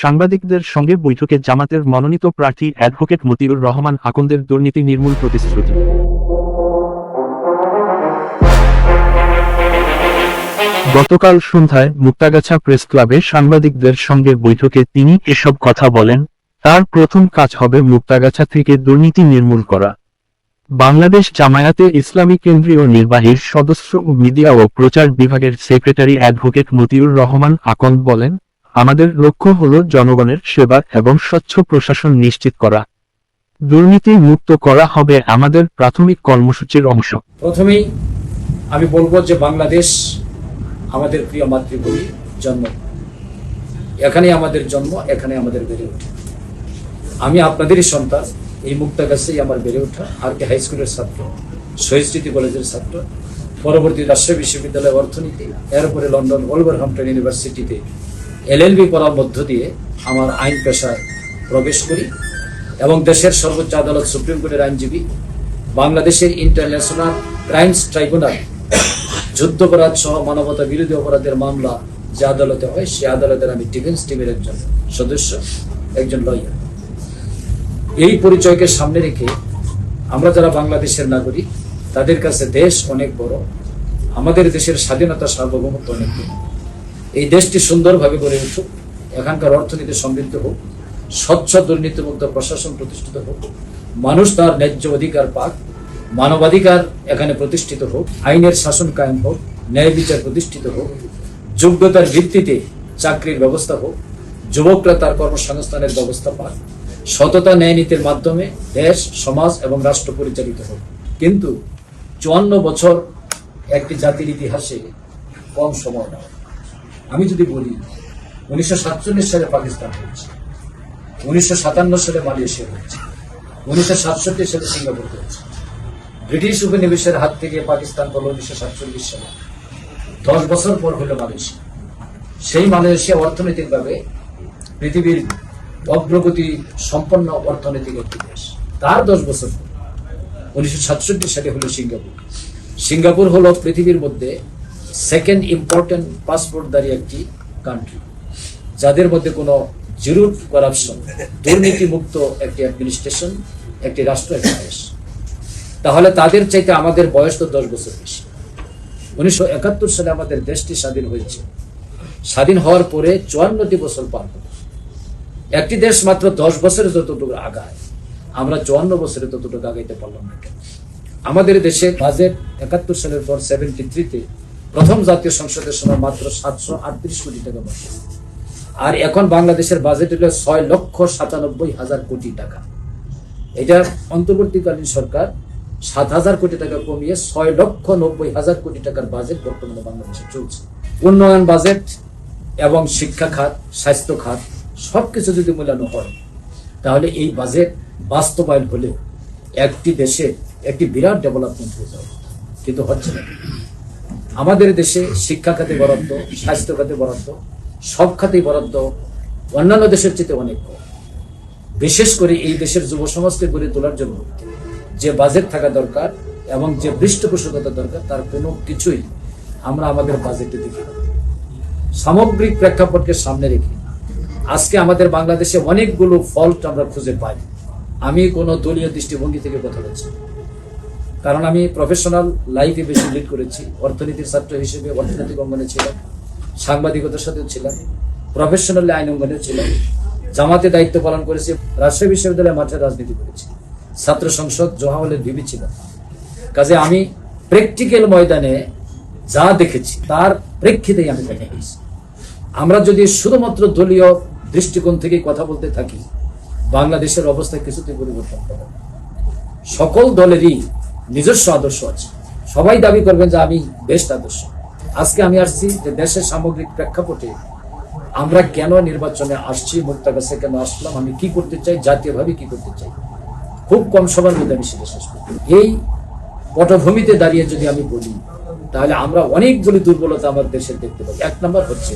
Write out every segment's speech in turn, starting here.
সাংবাদিকদের সঙ্গে বৈঠকে জামাতের মনোনীত প্রার্থী অ্যাডভোকেট মতিউর রহমান আকন্দের দুর্নীতি নির্মূল প্রতিশ্রুতি। গতকাল সন্ধ্যায় মুক্তাগাছা প্রেস ক্লাবে সাংবাদিকদের সঙ্গে বৈঠকে তিনি এসব কথা বলেন। তার প্রথম কাজ হবে মুক্তাগাছা থেকে দুর্নীতি নির্মূল করা। বাংলাদেশ জামায়াতে ইসলামী কেন্দ্রীয় নির্বাহীর সদস্য ও মিডিয়া ও প্রচার বিভাগের সেক্রেটারি অ্যাডভোকেট মতিউর রহমান আকন্দ বলেন, আমাদের লক্ষ্য হল জনগণের সেবা এবং স্বচ্ছ প্রশাসন নিশ্চিত করা। দুর্নীতি মুক্ত করা হবে আমাদের প্রাথমিক কর্মসূচির অংশ। প্রথমেই আমি বলবো যে বাংলাদেশ আমাদের প্রিয় মাতৃভূমি, জন্ম এখানে আমাদের জন্ম, এখানে আমাদের বেড়ে ওঠা। আমি আপনাদেরই সন্তান, এই মুক্তাগাছায় আমার বেড়ে ওঠা। আর কে হাই স্কুলের ছাত্র, শহীদ স্মৃতি কলেজের ছাত্র, পরবর্তী রাজশাহী বিশ্ববিদ্যালয়ের অর্থনীতি, এরপরে লন্ডন ওলভারহ্যাম্পটন ইউনিভার্সিটিতে LLB পড়ার মধ্য দিয়ে আমার আইন পেশায় প্রবেশ করি এবং দেশের সর্বোচ্চ আদালত সুপ্রিম কোর্টের আইনজীবী, বাংলাদেশের ইন্টারন্যাশনাল ক্রাইমস ট্রাইব্যুনাল যুদ্ধাপরাধ সহ মানবতা বিরোধী অপরাধের মামলা যে আদালতে হয়, সে আদালতের আমি ডিফেন্স টিমের একজন সদস্য, একজন লয়ার। এই পরিচয়কে সামনে রেখে আমরা যারা বাংলাদেশের নাগরিক, তাদের কাছে দেশ অনেক বড়, আমাদের দেশের স্বাধীনতা সার্বভৌমত্ব অনেক বড়। এই দেশটি সুন্দরভাবে গড়ে উঠুক, এখানকার অর্থনীতি সমৃদ্ধ হোক, স্বচ্ছ দুর্নীতিমুক্ত প্রশাসন প্রতিষ্ঠিত হোক, মানুষ তার ন্যায্য অধিকার পাক, মানবাধিকার এখানে প্রতিষ্ঠিত হোক, আইনের শাসন কায়েম হোক, ন্যায় বিচার প্রতিষ্ঠিত হোক, যোগ্যতার ভিত্তিতে চাকরির ব্যবস্থা হোক, যুবকরা তার কর্মসংস্থানের ব্যবস্থা পাক, সততা ন্যায় নীতির মাধ্যমে দেশ, সমাজ এবং রাষ্ট্র পরিচালিত হোক। কিন্তু 54 বছর একটি জাতির ইতিহাসে কম সময় নয়। আমি যদি বলি 1947 সালে পাকিস্তান হয়েছে, 1957 সালে মালয়েশিয়া হয়েছে, 1967 সালে সিঙ্গাপুর হয়েছে। ব্রিটিশ উপনিবেশের হাত থেকে পাকিস্তান হল 1947 সালে, 10 বছর পর হলো মালয়েশিয়া। সেই মালয়েশিয়া অর্থনৈতিকভাবে পৃথিবীর অগ্রগতি সম্পন্ন অর্থনৈতিক একটি দেশ। তার 10 বছর পর 1967 সালে হলো সিঙ্গাপুর। সিঙ্গাপুর হলো পৃথিবীর মধ্যে সেকেন্ড ইম্পর্টেন্ট পাসপোর্টধারী একটি কান্ট্রি, যাদের মধ্যে কোনো জিরো করাপশন, দুর্নীতি মুক্ত একটি অ্যাডমিনিস্ট্রেশন, একটি রাষ্ট্র, একটি দেশ। তাহলে তাদের চাইতে আমাদের বয়স তো 10 বছর বেশি। 1971 সালে আমাদের দেশটি স্বাধীন হয়েছে। স্বাধীন হওয়ার পরে 54টি বছর পার হল। একটি দেশ মাত্র 10 বছরে যতটুকু আগায়, আমরা 54 বছরে ততটুকু আগাইতে পারলাম না। আমাদের দেশে বাজেট 71 সালের পর 73-তে প্রথম জাতীয় সংসদের সময় মাত্র 738 কোটি টাকা বাজেট। আর এখন বাংলাদেশের বাজেট হলো 6,97,000 কোটি টাকা। এটা অন্তর্বর্তীকালীন সরকার 7,000 কোটি টাকা কমিয়ে 6,90,000 কোটি টাকার বাজেট বর্তমানে বাংলাদেশে চলছে। উন্নয়ন বাজেট এবং শিক্ষা খাত, স্বাস্থ্য খাত সবকিছু যদি মূল্যায়ন হয়, তাহলে এই বাজেট বাস্তবায়ন হলে একটি দেশে একটি বিরাট ডেভেলপমেন্ট হয়ে যাবে, কিন্তু হচ্ছে না। আমাদের দেশে শিক্ষা খাতে বরাদ্দ, স্বাস্থ্য খাতে বরাদ্দ, সব খাতেই বরাদ্দ অন্যান্য দেশের চেয়ে অনেক কম। বিশেষ করে এই দেশের যুব সমাজকে গড়ে তোলার জন্য যে বাজেট থাকা দরকার এবং যে পৃষ্ঠপোষকতা দরকার, তার কোনো কিছুই আমরা আমাদের বাজেটে দেখি না। সামগ্রিক প্রেক্ষাপটকে সামনে রেখে আজকে আমাদের বাংলাদেশে অনেকগুলো ফল্ট আমরা খুঁজে পাই। আমি কোনো দলীয় দৃষ্টিভঙ্গি থেকে কথা বলছি, কারণ আমি প্রফেশনাল লাইফে বেশি লিড করেছি। অর্থনীতির ছাত্র হিসেবে অর্থনৈতিক অঙ্গনে ছিলাম, সাংবাদিকতার সাথেও ছিলাম, প্রফেশনালি আইন অঙ্গনেও ছিলাম, জামাতে দায়িত্ব পালন করেছি, রাজশাহী বিশ্ববিদ্যালয়ে মাঠে রাজনীতি করেছি, ছাত্র সংসদ জোহাওয়ালের ভিবি ছিলাম। কাজে আমি প্র্যাকটিক্যাল ময়দানে যা দেখেছি তার প্রেক্ষিতেই আমি কথা বলছি। আমরা যদি শুধুমাত্র দলীয় দৃষ্টিকোণ থেকে কথা বলতে থাকি, বাংলাদেশের অবস্থায় কিছুতেই পরিবর্তন হবে না। সকল দলেরই নিজস্ব আদর্শ আছে, সবাই দাবি করবেন যে আমি বেস্ট আদর্শ। আজকে আমি আসছি যে দেশের সামগ্রিক প্রেক্ষাপটে আমরা কেন নির্বাচনে আসছি, মুক্তাগাছা কেন আসলাম, আমি কি করতে চাই, জাতীয়ভাবে কি করতে চাই, খুব কম সবার মধ্যে আমি সেটা শেষ করি। এই পটভূমিতে দাঁড়িয়ে যদি আমি বলি, তাহলে আমরা অনেকগুলি দুর্বলতা আমার দেশের দেখতে পাই। 1 নম্বর হচ্ছে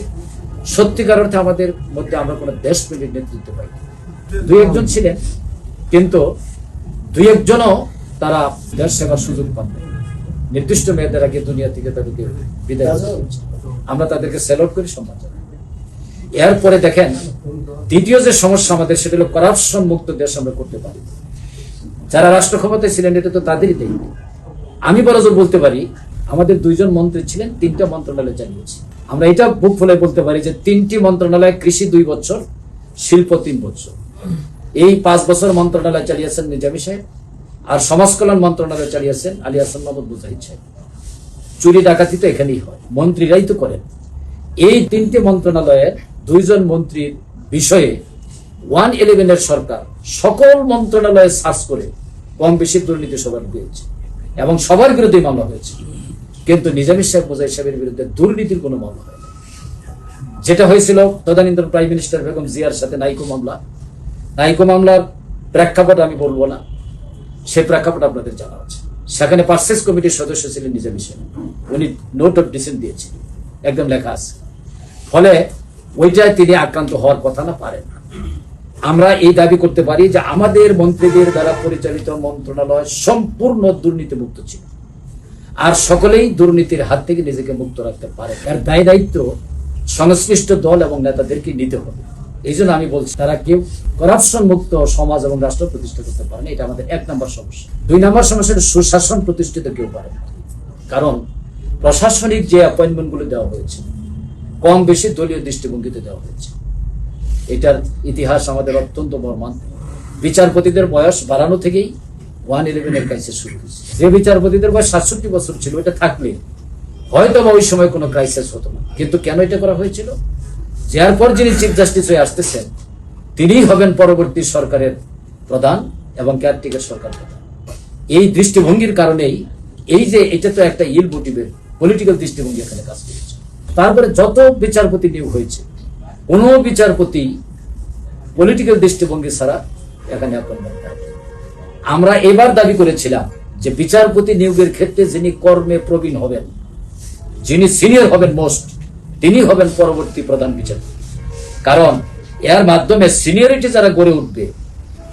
সত্যিকার অর্থে আমাদের মধ্যে আমরা কোনো দেশপ্রেমিক নেতৃত্ব পাই। 2-1 ছিলেন, কিন্তু 2-1 তারা দেশ সেবার সুযোগ পান না। নির্দিষ্ট মেয়েদের আগে দুনিয়া থেকে তাদেরকে বিদায় করতে হচ্ছে। আমরা তাদেরকে স্যালুট করি, সম্মান জানাই। এরপরে দেখেন দ্বিতীয় যে সমস্যা আমাদের, সেটা হলো করাপশন মুক্ত দেশ আমরা করতে পারি। যারা রাষ্ট্র ক্ষমতায় ছিলেন এটা তো তাদেরই দায়িত্ব। আমি বড়জোর বলতে পারি আমাদের 2 জন মন্ত্রী ছিলেন, 3টা মন্ত্রণালয় চালিয়েছে। আমরা এটা বুক ফুলে বলতে পারি যে 3টি মন্ত্রণালয়, কৃষি 2 বছর, শিল্প 3 বছর। এই 5 বছর মন্ত্রণালয় চালিয়েছেন নিজামী সাহেব, আর সমাজ কল্যাণ মন্ত্রণালয় চালিয়েছেন আলী হাসান মাহমুদ মুজাহিদ সাহেব। চুরি ডাকাতি তো এখানেই হয়, মন্ত্রীরাই তো করেন। এই 3টে মন্ত্রণালয়ের 2 জন মন্ত্রীর বিষয়ে 111 সরকার সকল মন্ত্রণালয়ে সার্চ করে কম বেশি দুর্নীতি সবার হয়েছে এবং সবার বিরুদ্ধে মামলা হয়েছে, কিন্তু নিজামী সাহেব মুজাহিদ সাহেবের বিরুদ্ধে দুর্নীতির কোনো মামলা হয় না। যেটা হয়েছিল তদানীন্তন প্রাইম মিনিস্টার বেগম জিয়ার সাথে নাইকো মামলার প্রেক্ষাপট আমি বলবো না, সেই প্রেক্ষাপট আপনাদের জানা আছে। সেখানে পার্সেস কমিটির সদস্য ছিলেন নিজামী সাহেব, উনি নোট অফ ডিসেন্ট দিয়েছিলেন, একদম লেখা আছে। ফলে ওইটায় তিনি আক্রান্ত হওয়ার কথা না, পারেন না। আমরা এই দাবি করতে পারি যে আমাদের মন্ত্রীদের দ্বারা পরিচালিত মন্ত্রণালয় সম্পূর্ণ দুর্নীতিমুক্ত ছিল, আর সকলেই দুর্নীতির হাত থেকে নিজেকে মুক্ত রাখতে পারে। এর দায় দায়িত্ব সংশ্লিষ্ট দল এবং নেতাদেরকে নিতে হবে। এই জন্য আমি বলছি তারা কেউ করাপশন মুক্ত সমাজ এবং রাষ্ট্র প্রতিষ্ঠা করতে পারে না। এটা আমাদের 1 নম্বর সমস্যা। 2 নম্বর সমস্যা সুশাসন প্রতিষ্ঠিত কেউ পারে না, কারণ প্রশাসনিক যে অ্যাপয়েন্টমেন্ট গুলো দেওয়া হয়েছে কম বেশি দলীয় দৃষ্টিভঙ্গিতে দেওয়া হয়েছে। এটার ইতিহাস আমাদের অত্যন্ত মর্মান্তিক। বিচারপতিদের বয়স বাড়ানো থেকেই 111 ক্রাইসিস শুরু হয়েছে। যে বিচারপতিদের বয়স 67 বছর ছিল, এটা থাকলে হয়তো ওই সময় কোনো ক্রাইসিস হতো না। কিন্তু কেন এটা করা হয়েছিল? যার পর যিনি চিফ জাস্টিস হয়ে আসতেছেন তিনিই হবেন পরবর্তী সরকারের প্রধান এবং কেয়ারটেকার সরকার প্রধান। এই দৃষ্টিভঙ্গির কারণেই এই যে এটা তো একটা ইল মোটিভের পলিটিক্যাল দৃষ্টিভঙ্গি এখানে কাজ করেছে। তারপরে যত বিচারপতি নিয়োগ হয়েছে, কোন বিচারপতি পলিটিক্যাল দৃষ্টিভঙ্গি ছাড়া এখানে অ্যাপয়েন্টমেন্ট হয়। আমরা এবার দাবি করেছিলাম যে বিচারপতি নিয়োগের ক্ষেত্রে যিনি কর্মে প্রবীণ হবেন, যিনি সিনিয়র হবেন মোস্ট, তিনি হবেন পরবর্তী প্রধান বিচারপতি। কারণ এর মাধ্যমে সিনিয়রিটি যারা গড়ে উঠবে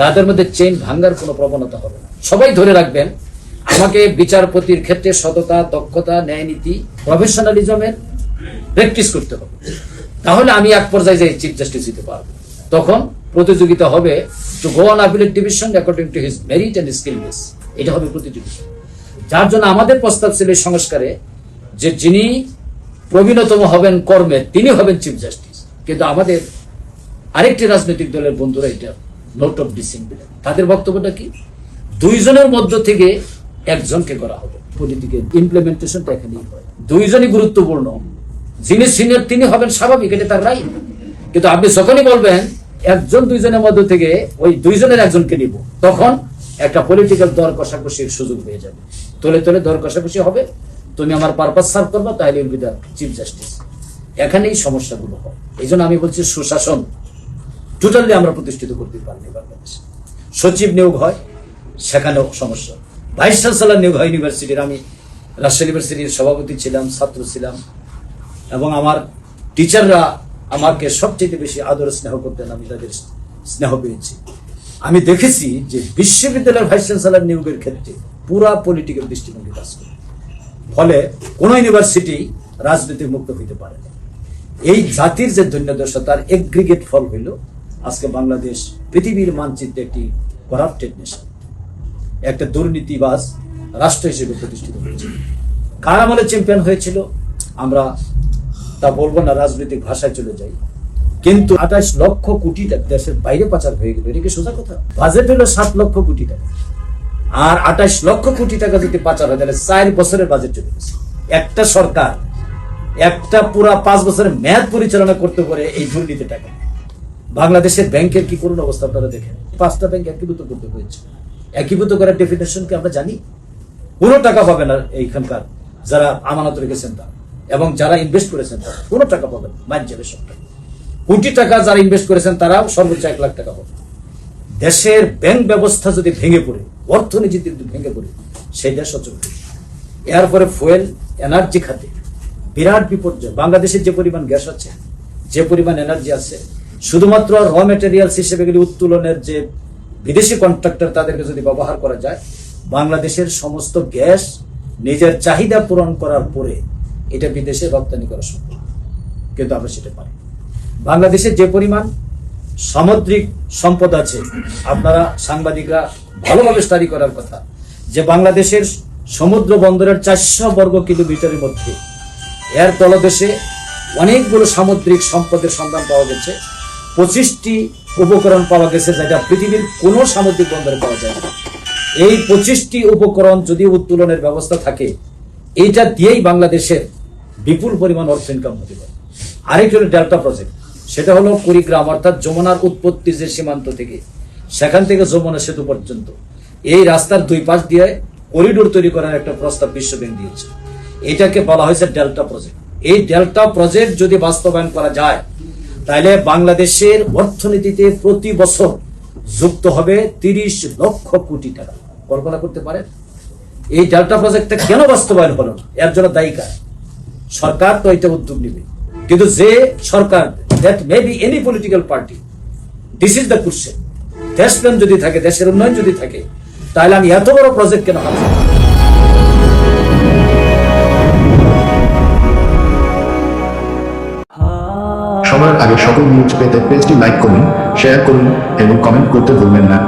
তাদের মধ্যে চেইন ভাঙ্গার কোনো প্রবণতা হবে না। সবাই ধরে রাখবেন আমাকে বিচারপতির ক্ষেত্রে সততা, দক্ষতা, ন্যায় নীতি, প্রফেশনালিজমের প্র্যাকটিস করতে হবে, তাহলে আমি এক পর্যায়ে যে চিফ জাস্টিস দিতে পারবো। তখন প্রতিযোগিতা হবে to go on appellate division according to his merit and skill base, এটা হবে প্রতিযোগিতা। যার জন্য আমাদের প্রস্তাব ছিল এই সংস্কারে যে যিনি প্রবীণতম হবেন কর্মে তিনি হবেন চিফ জাস্টিস। কিন্তু আমাদের আরেকটি রাজনৈতিক দলের বন্ধুরা এটা নোট অফ ডিসেন্ট দিলেন। তাদের বক্তব্যটা কি? 2 জনের মধ্য থেকে একজনকে করা হবে। পলিটিক্যাল ইমপ্লিমেন্টেশনটা এখানেই হয়। 2 জনই গুরুত্বপূর্ণ, যিনি সিনিয়র তিনি হবেন স্বাভাবিক, এটা তার রাইট। কিন্তু আপনি যখনই বলবেন 1-2 জনের মধ্য থেকে ওই 2 জনের একজনকে নিব, তখন একটা পলিটিক্যাল দর কষাকষির সুযোগ হয়ে যাবে। তলে তলে দর কষাকষি হবে, তুমি আমার পারপাস সার্ভ করবা, তাহলে will be the chief justice. এখানেই সমস্যাগুলো হয়। এই জন্য আমি বলছি সুশাসন টোটালি আমরা প্রতিষ্ঠিত করতে পারিনি বাংলাদেশে। সচিব নিয়োগ হয়, সেখানেও সমস্যা। ভাইস চ্যান্সেলর নিয়োগ হয় ইউনিভার্সিটির। আমি রাজশাহী ইউনিভার্সিটির সভাপতি ছিলাম, ছাত্র ছিলাম, এবং আমার টিচাররা আমাকে সবচেয়ে বেশি আদর স্নেহ করতেন। আমি তাদের স্নেহ পেয়েছি। আমি দেখেছি যে বিশ্ববিদ্যালয়ের ভাইস চ্যান্সেলর নিয়োগের ক্ষেত্রে পুরা পলিটিক্যাল দৃষ্টিভঙ্গি কাজ করে, ফলে কোন ইউনিভার্সিটি রাজনীতি মুক্ত হইতে পারে না। এই জাতির যে ধন্যদশা, তার এগ্রিগেট ফল হইল আজকে বাংলাদেশ পৃথিবীর মানচিত্রে একটি করাপ্টেড নেশন, একটা দুর্নীতিবাজ রাষ্ট্র হিসেবে প্রতিষ্ঠিত হয়েছে। কার আমলে চ্যাম্পিয়ন হয়েছিল আমরা তা বলবো না, রাজনৈতিক ভাষায় চলে যাই। কিন্তু 28 লক্ষ কোটি টাকা দেশের বাইরে পাচার হয়ে গেল, এটা কি সোজা কথা? বাজেট হলো 7 লক্ষ কোটি টাকা, আর 28 লক্ষ কোটি টাকা যদি পাচার হয় তাহলে 4 বছরের বাজেট চলে গেছে। একটা সরকার একটা পুরা 5 বছরের মেয়াদ পরিচালনা করতে পারে এই দুর্নীতি টাকা। বাংলাদেশের ব্যাংকের কি করুন অবস্থা আপনারা দেখেন। 5টা ব্যাংক একীভূত করতে হয়েছে। একীভূত করার ডেফিনেশন কি আমরা জানি? কোনো টাকা পাবে না এইখানকার যারা আমানত রেখেছেন তারা, এবং যারা ইনভেস্ট করেছেন তারা কোনো টাকা পাবেন না, মাইন যাবে সবটা। কোটি টাকা যারা ইনভেস্ট করেছেন তারাও সর্বোচ্চ 1 লাখ টাকা পাবে। দেশের ব্যাংক ব্যবস্থা যদি ভেঙে পড়ে, অর্থনীতি যদি ভেঙে পড়ে, সেই দেশ অচল। এরপরে ফুয়েল এনার্জি খাতে বিরাট বিপর্যয়। বাংলাদেশের যে পরিমাণ গ্যাস আছে, যে পরিমাণ এনার্জি আছে, শুধুমাত্র র মেটেরিয়ালস হিসেবে গেলে উত্তোলনের যে বিদেশি কন্ট্রাক্টর তাদেরকে যদি ব্যবহার করা যায়, বাংলাদেশের সমস্ত গ্যাস নিজের চাহিদা পূরণ করার পরে এটা বিদেশে রপ্তানি করা সম্ভব। কিন্তু আমরা সেটা পারি। বাংলাদেশের যে পরিমাণ সামুদ্রিক সম্পদ আছে। আপনারা সাংবাদিকরা ভালোভাবে স্টাডি করার কথা যে বাংলাদেশের সমুদ্র বন্দরের 400 বর্গ কিলোমিটারের মধ্যে এর তলদেশে অনেকগুলো সামুদ্রিক সম্পদের সন্ধান পাওয়া গেছে। 25টি উপকরণ পাওয়া গেছে যেটা পৃথিবীর কোনো সামুদ্রিক বন্দরে পাওয়া যায় না। এই 25টি উপকরণ যদি উত্তোলনের ব্যবস্থা থাকে, এইটা দিয়েই বাংলাদেশের বিপুল পরিমাণ অর্থ ইনকাম হতে পারে। আরেকটি হলো ডেল্টা প্রজেক্ট, সেটা হলো কুড়িগ্রাম অর্থাৎ যমুনার উৎপত্তি যে সীমান্ত থেকে সেখান থেকে যমুনা সেতু পর্যন্ত এই রাস্তার দুই পাশ দিয়ে করিডোর তৈরি করার একটা প্রস্তাব বিশ্বব্যাংক দিয়েছে। এটাকে বলা হয়েছে ডেল্টা প্রজেক্ট। এই ডেল্টা প্রজেক্ট যদি বাস্তবায়ন করা যায় তাহলে বাংলাদেশের অর্থনীতিতে প্রতি বছর যুক্ত হবে 30 লক্ষ কোটি টাকা। কল্পনা করতে পারেন এই ডেল্টা প্রজেক্টটা কেন বাস্তবায়ন হলো না? এর জন্য দায়ী কার? সরকার তো এটা উদ্যোগ নেবে, কিন্তু যে সরকার, that may be any political party, this is the question. দেশপ্রেম যদি থাকে, দেশের উন্নয়ন যদি থাকে, তাহলে আমি এত বড় প্রজেক্ট কেন হাত ছাড়ব? সবার আগে সকল নিউজ পেতে পেজটি লাইক করুন, শেয়ার করুন এবং কমেন্ট করতে ভুলবেন না।